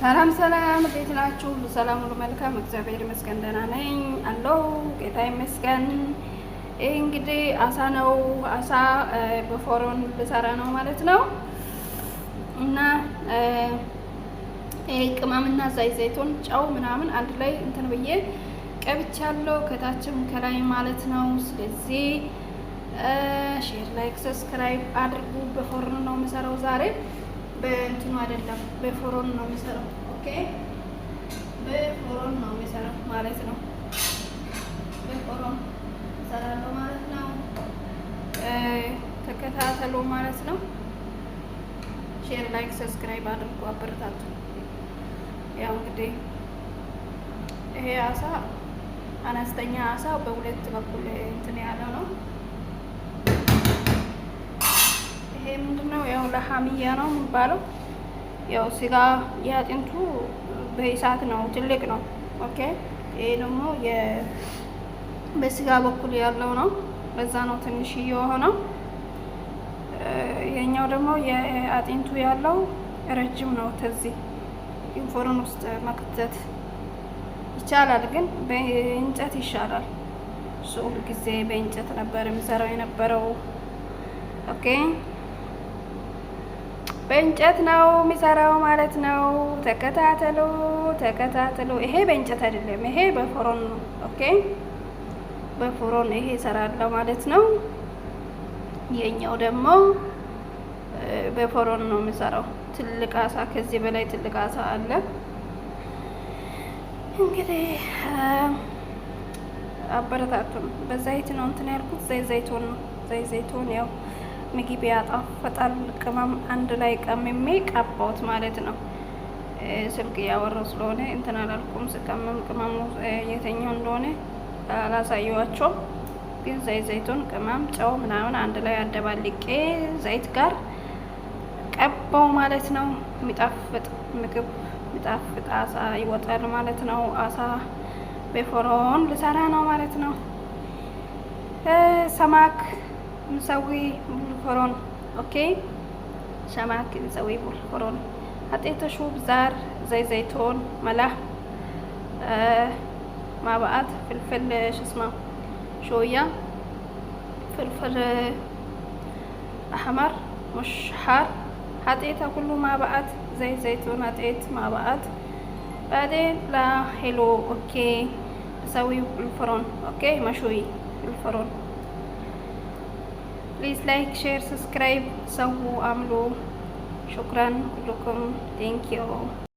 ሰላም ሰላም፣ እንዴት ናችሁ? ሁሉ ሰላም፣ ሁሉ መልካም፣ እግዚአብሔር ይመስገን ደህና ነኝ አለው። ጌታ ይመስገን። ይህ እንግዲህ አሳ ነው። አሳ በፎሮን ልሰራ ነው ማለት ነው። እና ይሄ ቅመምና ዘይቱን፣ ጨው ምናምን አንድ ላይ እንትን ብዬ ቀብቻለሁ፣ ከታችም ከላይ ማለት ነው። ስለዚህ ሼር፣ ላይክ፣ ሰብስክራይብ አድርጉ። በፎሮን ነው የምሰራው ዛሬ በእንትኑ አይደለም፣ በፎሮን ነው የሚሰራው። ኦኬ፣ በፎሮን ነው የሚሰራው ማለት ነው። በፎሮን እሰራለሁ ማለት ነው። ተከታተሉ ማለት ነው። ሼር፣ ላይክ፣ ሰብስክራይብ አድርጉ፣ አበረታቱ። ያው እንግዲህ ይሄ አሳ አነስተኛ አሳ በሁለት በኩል እንትን ያለ ነው። ይሄ ምንድነው? ያው ለሐሚያ ነው የሚባለው። ያው ስጋ የአጥንቱ በእሳት ነው፣ ትልቅ ነው። ኦኬ፣ ይሄ ደግሞ በስጋ በኩል ያለው ነው። በዛ ነው ትንሽ የሆነው። የኛው ደግሞ የአጥንቱ ያለው ረጅም ነው። ተዚህ ፎረን ውስጥ መክተት ይቻላል፣ ግን በእንጨት ይሻላል። እሱ ጊዜ በእንጨት ነበር የሚሰራው የነበረው። ኦኬ፣ በእንጨት ነው የሚሰራው ማለት ነው። ተከታተሉ ተከታተሉ። ይሄ በእንጨት አይደለም፣ ይሄ በፎሮን ነው። ኦኬ፣ በፎሮን ይሄ እሰራለሁ ማለት ነው። የኛው ደግሞ በፎሮን ነው የሚሰራው። ትልቅ አሳ፣ ከዚህ በላይ ትልቅ አሳ አለ። እንግዲህ አበረታቱን። በዘይት ነው እንትን ያልኩት፣ ዘይቱን ነው። ዘይቱን ያው ምግብ ያጣፍጣል። ቅመም አንድ ላይ ቀምሜ ቀባሁት ማለት ነው። ስልክ እያወራሁ ስለሆነ እንትን አላልኩም። ስቀመም ቅመሙ የተኛው እንደሆነ አላሳየኋቸውም። ግን ዘይቱን፣ ቅመም፣ ጨው ምናምን አንድ ላይ አደባልቄ ዘይት ጋር ቀባው ማለት ነው። የሚጣፍጥ ምግብ፣ የሚጣፍጥ አሳ ይወጣል ማለት ነው። አሳ በፎሮን ልሰራ ነው ማለት ነው። ሰማክ ምሰዊ بالفرن. اوكي، شمعك نسويه بالفرن. حطيته شو بزار زي زيتون، ملح، مع بعض فلفل شو اسمه شوية فلفل احمر مش حار. حطيته كله مع بعض زي زيتون، حطيت مع بعض. بعدين لا حلو. اوكي، اسويه بالفرن. اوكي، مشوي بالفرن. بليز لايك، شير، سبسكرايب، سووا، اعملوا. شكرا كلكم. ثانك يو.